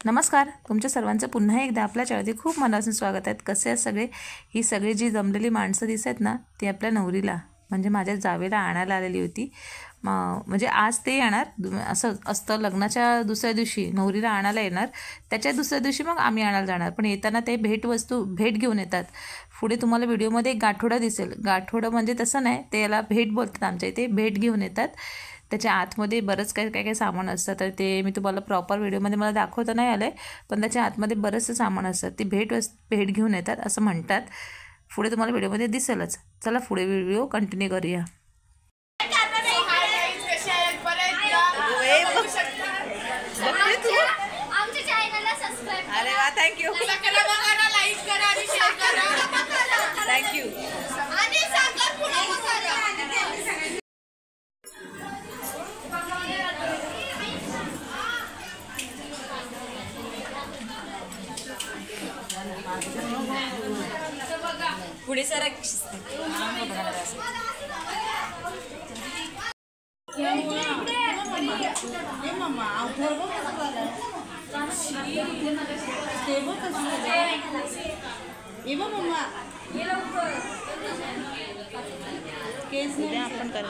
नमस्कार, तुमच्या सर्वांचं पुन्हा एकदा आपल्या चॅनलमध्ये खूप मनापासून स्वागत आहे। कसे आहेत सगळे? ही सगळी जी जमलेली माणसं दिसत ना, ती आपल्या नवरीला म्हणजे माझ्या जावेला आणायला आलेली होती। म्हणजे आज ते येणार असं असतं, लग्नाच्या दुसऱ्या दिवशी नवरीला आणायला येणार, त्याच्या दुसऱ्या दिवशी मग आम्ही आणायला जाणार। पण येताना ते भेट घेऊन येतात। पुढे तुम्हाला व्हिडिओमध्ये एक गाठोडा दिसेल। गाठोडा म्हणजे तसं नाही, ते याला भेट बोलतात आमच्या इथे, भेट घेऊन येतात। त्याच्या आतमध्ये बरंच काय सामान असतं, तर ते मी तुम्हाला प्रॉपर व्हिडिओमध्ये मला दाखवता नाही आलं आहे, पण त्याच्या आतमध्ये बरंचसं सामान असतं। ती भेट घेऊन येतात असं म्हणतात। पुढे तुम्हाला व्हिडिओमध्ये दिसेलच। चला पुढे व्हिडिओ कंटिन्यू करूया। अरे वा, थँक्यू थँक्यू। पुढे सर आपण करा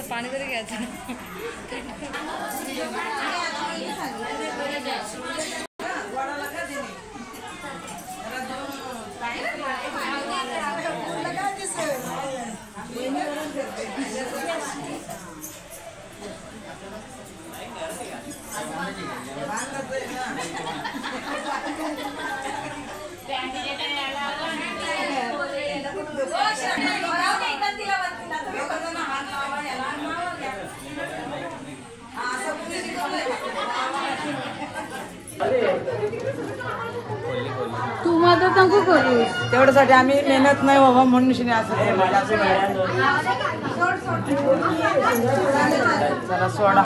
पाणी तरी घ्यायचं। तू मदत नको करू, तेवढ्यासाठी आम्ही मेहनत नाही बाबा म्हणून चला सोडा।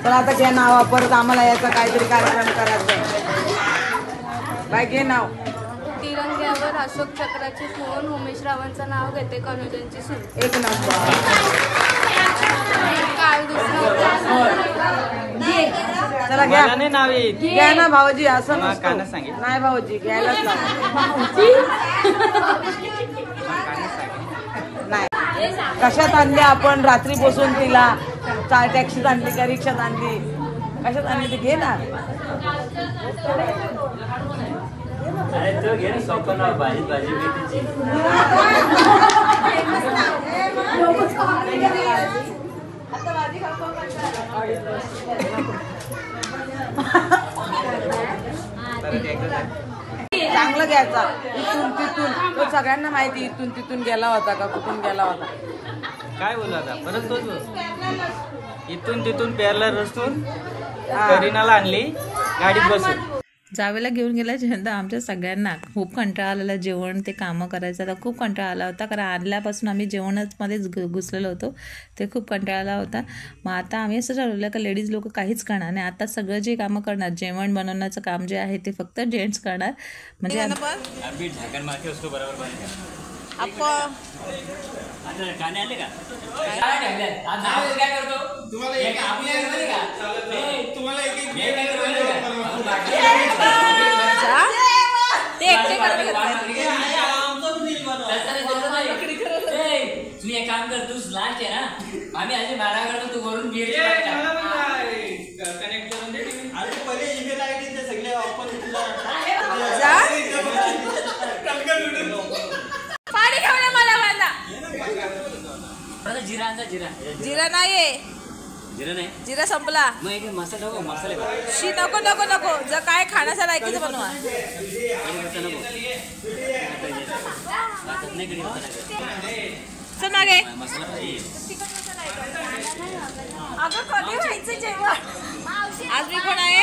चला आता घे नाव, परत आम्हाला याचा काहीतरी कार्यक्रम करायचा। बाय घे नाव। तिरंग्यावर अशोक चक्राची खूण, उमेश रावांचं नाव घेते कनुजांची सून। एक नंबर। काल चला घ्या घ्या ना भाऊजी, असं नाही भाऊजी घ्यायलाच नाही। कशात आणली आपण? रात्री बसून तिला टॅक्सीत आणली का रिक्षात आणली? कशात आणली ती घे ना। चांगलं घ्यायचा, इथून तिथून तो सगळ्यांना माहिती, इथून तिथून गेला होता का कुठून गेला होता काय बोलला आता परत तोच इथून तिथून पेरला रचून करीनाला आणली गाडीत बसून। जावेला घेऊन गेल्याच्यानंतर आमच्या सगळ्यांना खूप कंटाळा आलेला, जेवण ते कामं करायचं तर खूप कंटाळा आला होता, कारण आणल्यापासून आम्ही जेवणामध्येच घुसलेलो होतो, ते खूप कंटाळा आला होता। मग आता आम्ही असं ठरवलं का लेडीज लोक काहीच करणार नाही, आता सगळं जे कामं करणार, जेवण बनवण्याचं काम जे आहे ते फक्त जेंट्स करणार। म्हणजे गाणे आले का? तुम्हाला जा. ते एकटे करत तू एक काम कर, तू लास्ट आहे ना, आम्ही असे बारा करतो, तू वरून कनेक्ट करून दे टीव्ही. जा. पाणी घेऊन ये मला बांधा. जिरा आणजा, जिरा. जिरा नाहीये, जिरा नाही, जिरा संपला. मग एक मसाला नको, मसाले बनव. शी नको नको नको, जर काय खाण्याचा लायकीचं बनवा. कढीपत्ता नको. वाटत नाही कढीपत्ता. चल मागे. मसाला पाहिजे. अगं कधी व्हायचं जेवण? आज मी कोण आहे?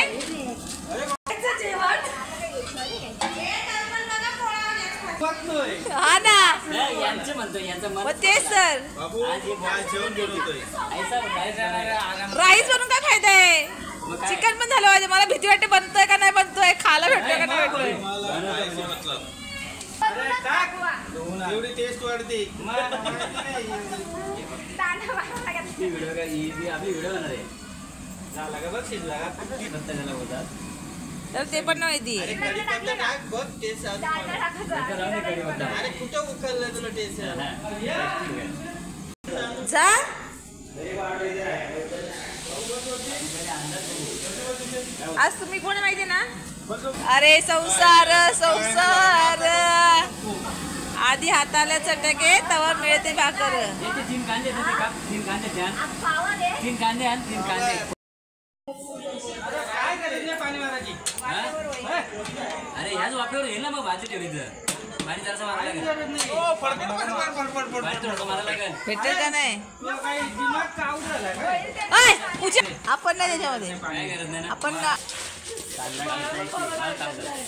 हा ना, यांचं म्हणतो, यांचं मन. मग तेच तर. राईस बनवून काय फायदा आहे? चिकन पण झालं पाहिजे. मला भीती वाटते बनतोय का नाही बनतोय, खायला भेटतोय का नाही भेटतोय. एवढी टेस्ट वाढते. व्हिडिओ बनवणार आहे. झाला का बघ शिजला का? फक्त त्याला बोलतात. तर ते पण नाही माहिती. कढीपत्ता टाक बघ टेस्ट अरे कुठं उकळलं तुला टेस्ट जा. आज तुम्ही कोण माहिती ना? अरे संसार संसार, आधी हाताला चटके तवा मिळते भाकर. याचे 3 कांदे देते का? 3 कांदे द्या. 3 कांदे आण, 3 कांदे. काय करायचं पाणी मारायची? अरे ह्याच वाफ्यावर येईल ना मग भाजी ठेवायचं. पाणी जरासं मारायला लागेल. पाणी थोडंसं मारायला लागेल. भेटेल का नाही? तुला काही दिमाग काऊट झाला का? अय, पूजा, आपण नाही त्याच्यामध्ये. काय गरज नाही ना. आपण का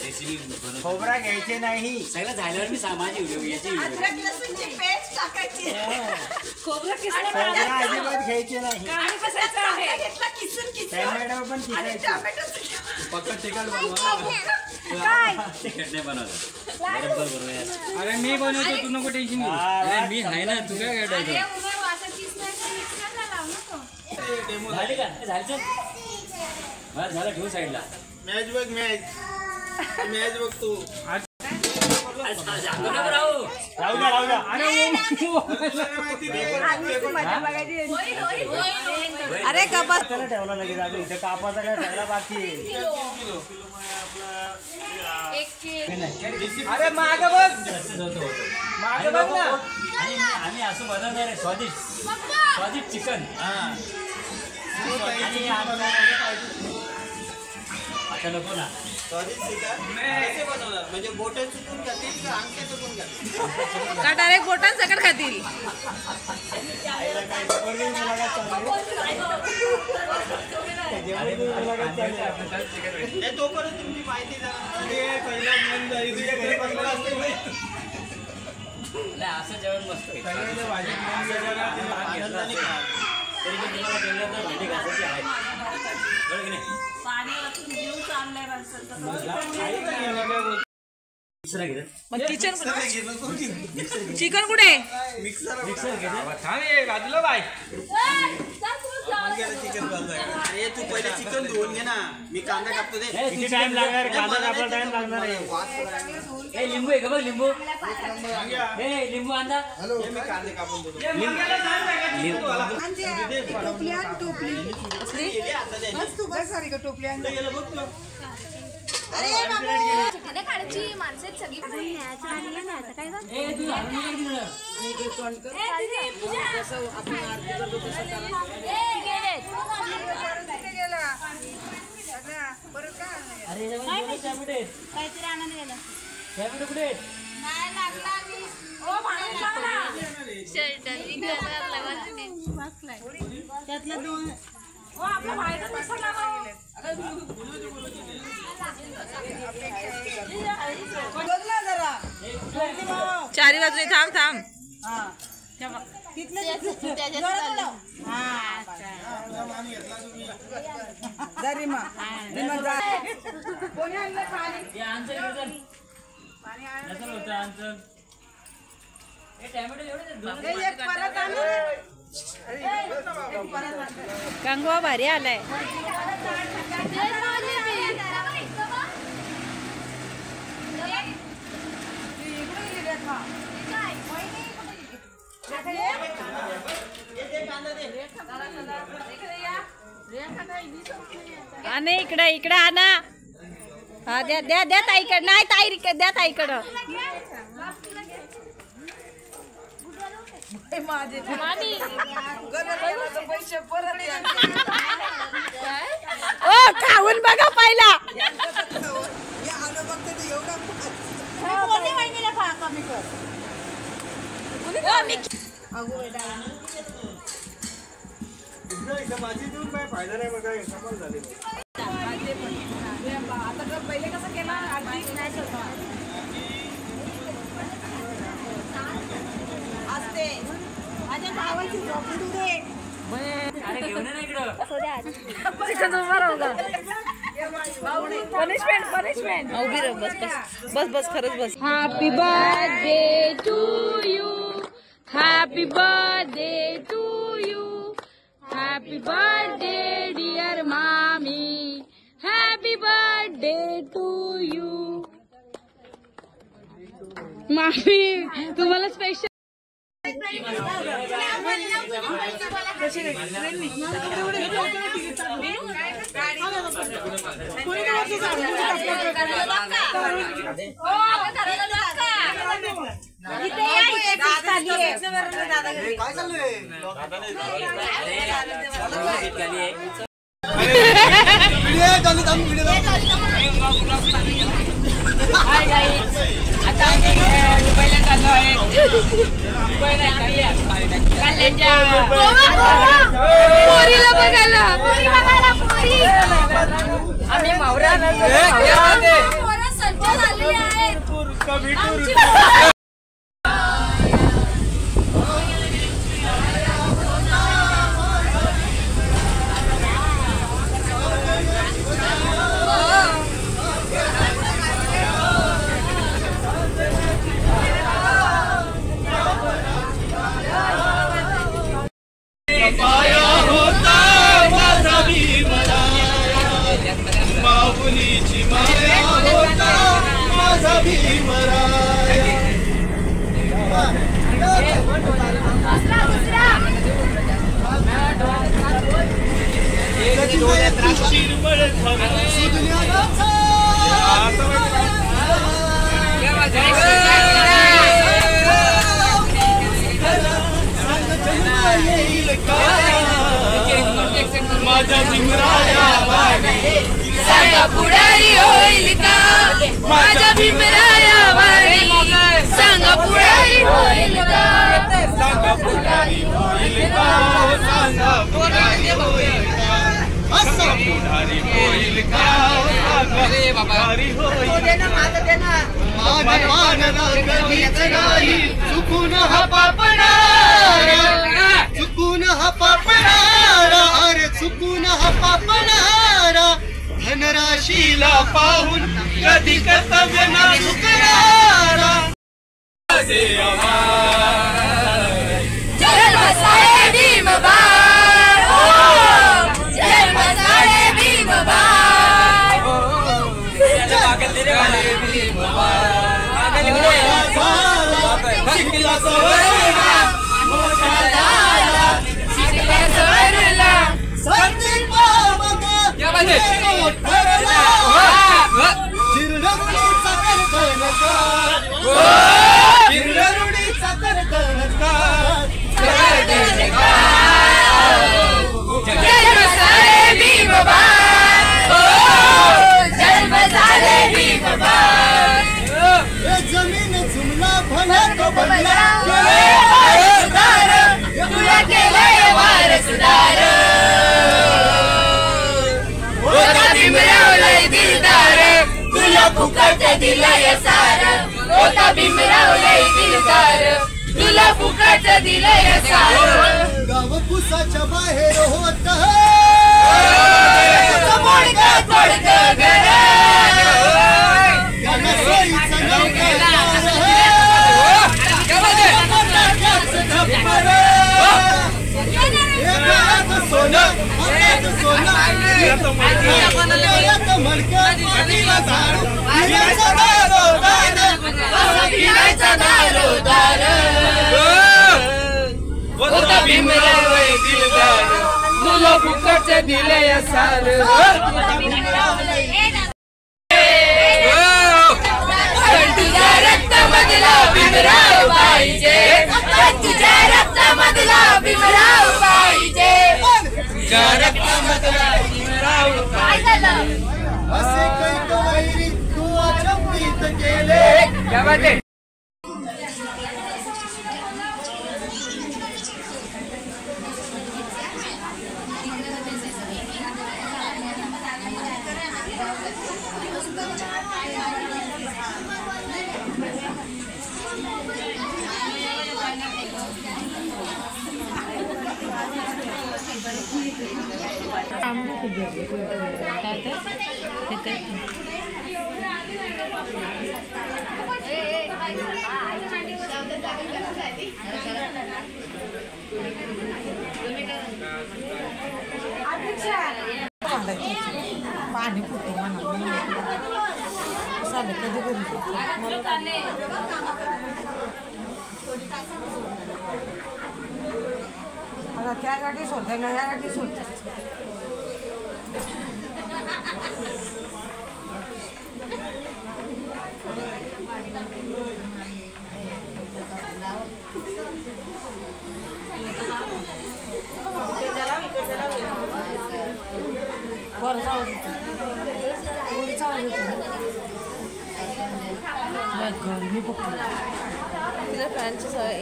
रेसिपी बनवतो. खोबरा घ्यायचे नाही. सगळं झाल्यावर मी सामाजिक व्हिडिओ याची व्हिडिओ. खोबरं खोबरा अजिबात घ्यायचे नाही. टॅमॅटो पण किसायचे. फक्त तिखट बनवा. तिखट नाही बनवलं. बरोबर बरोबर. अरे मी बनवतो, तू नको टेन्शन घेऊ. अरे मी आहे ना, तू काय करायचं? झाली का? झालं. बरं झालं, ठेवू साईडला. मॅच बघ मॅच. मॅच बघ तू. राहू द्या. अरे गप्पा. ठेवला लगेच अगं इथं कापाचा काय ठेवला बाकी. अरे माग बघ, माग बघ ना. आम्ही असं बनवणार आहे स्वादिष्ट चिकन. आता नको ना. कसे बनवणार म्हणजे बोट चुकून खातील का अंगठे चुकून खातील? का डायरेक्ट बोटां सकट खातील? तोपर्यंत तुमची माहिती पहिला मन झाली तुझ्या घरी बसलेला असते. नाही असं जेवण मस्त आहे. आनंदाने खा. तरी पण तुम्हाला जेवलं तर भेटी घासायची आहे. बरोबर की नाही? मिक्सर घेत. मग चिकन कुठे? मिक्सर थांब ये बाजूला बाय. चिकन अरे तू पहिले चिकन धुवून घे ना. मी कांदा कापतो दे. किती टाइम लागणार? कांदा कापायला टाइम लागणार आहे. ए लिंबू आहे का बघ? लिंबू. ए लिंबू आणा. मी कांदे कापून देतो. काढायची माणसं आहेत सगळी. ए तू झाडून निघाल तिकडं. अरे टॅमॅटो काहीतरी आनंद गेला. टॅमॅटो कुठे आहेत? त्यातला 2 चारी बाजूने थांब थांब. कंगवा भारी आलाय. आणि इकडे इकडे आणा. हा द्या द्या द्या ताईकडे. नाही ताई द्या ताईकडं. ओ खाऊन बघा पहिला. माझी देऊन काय फायदा नाही बघा कमाल झाली. पहिले कसं केला असते माझ्या भावाची झोपडू दे. अरे घेऊन ये ना इकडं. Punishment punishment. उभी राह. बस बस बस बस खरंच बस. Happy birthday to you. Happy birthday to you. Happy birthday dear मामी. Happy birthday to you. मामी तुम्हाला स्पेशल. पोरीला बघायला आम्ही मावरा सज्ज झालेली आहेत. माझ्या भीमराया वाणी सांगा पुढारी होईल का. माझ्या भीमराया वाणी सांगा पुढारी होईल का. सांगा पुढारी होईल का. सांगा पुढारी होईल का. असं पुढारी होईल का. सांगा पुढारी होईल का. मानवाला कधीच नाही चुकून हा पापणारा. चुकून हा पापणारा. अरे चुकून हा पापणारा. धनराशीला पाहून कधी कर्तव्य ना चुकणारा. जन्मसाळे भीमबाळ. जन्मसाळे भीमबाळ. शिकला सवरला शिकल्या सवरला संधी पावगा चिरडरुडीचा करकणकार. चिरडरुडीचा करकणकार. जन्मसाळे भीमबाळ. जन्मसाळे भीमबाळ. जमीन जुमला भला तो बनला. तुला केलंय वारसदार. होता भीमराव लय दिलदार. तुला फुकट दिलंय सार. होता भीमराव लय दिलदार. तुला फुकट दिलंय सार. गाव कुसाच्या बाहेर होत मोडकं तोडकं घर. सोयीचं नव्हतं. सोनं मडक्यात झाड. दिले सार तुझ्या रक्तामधला भीमराव पाहिजे तुझ्या रक्तामधला भीमराव पाहिजे तुझ्या रक्तामधला भीमराव पाहिजे असे काही तू अचंबित केले क्या बात है पाणी फुटतो चालेल कधी कधी आता त्या गाठी सोडताय या गाठी सोडतात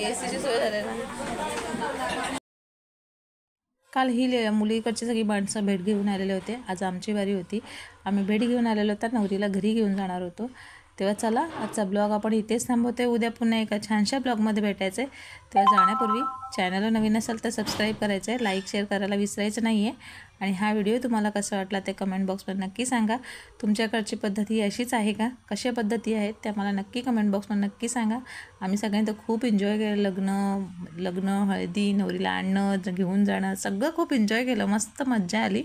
एसीची सोय झाली ना. काल ही मुलीकडची सगळी माणसं भेट घेऊन आलेले होते. आज आमची वारी होती. आम्ही भेट घेऊन आलेलो तर नवरीला घरी घेऊन जाणार होतो. तेव्हा चला आजचा ब्लॉग आपण इथेच थांबवतोय. उद्या पुन्हा एका छानशा ब्लॉगमध्ये भेटायचं आहे. तेव्हा जाण्यापूर्वी चॅनलला नवीन असेल तर सबस्क्राईब करायचं आहे, लाईक शेअर करायला विसरायचं नाही आहे. आणि हा व्हिडिओ तुम्हाला कसा वाटला ते कमेंट बॉक्समध्ये नक्की सांगा. तुमच्याकडची पद्धत ही अशीच आहे का, कशा पद्धती आहेत त्या मला नक्की कमेंट बॉक्समध्ये नक्की सांगा. आम्ही सगळ्यांनी तर खूप एन्जॉय केलं. लग्न हळदी, नवरीला आणणं, घेऊन जाणं सगळं खूप एन्जॉय केलं. मस्त मज्जा आली.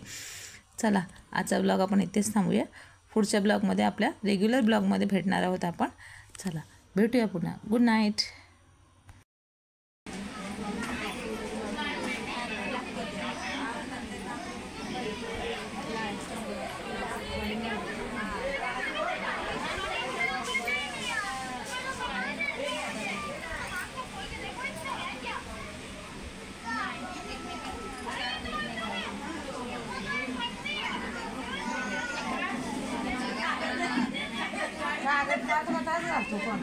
चला आजचा ब्लॉग आपण इथेच थांबूया. पुढच्या ब्लॉगमध्ये आपल्या रेग्युलर ब्लॉगमध्ये भेटणार आहोत आपण. चला भेटूया पुन्हा. Good night. काय घालतो कोण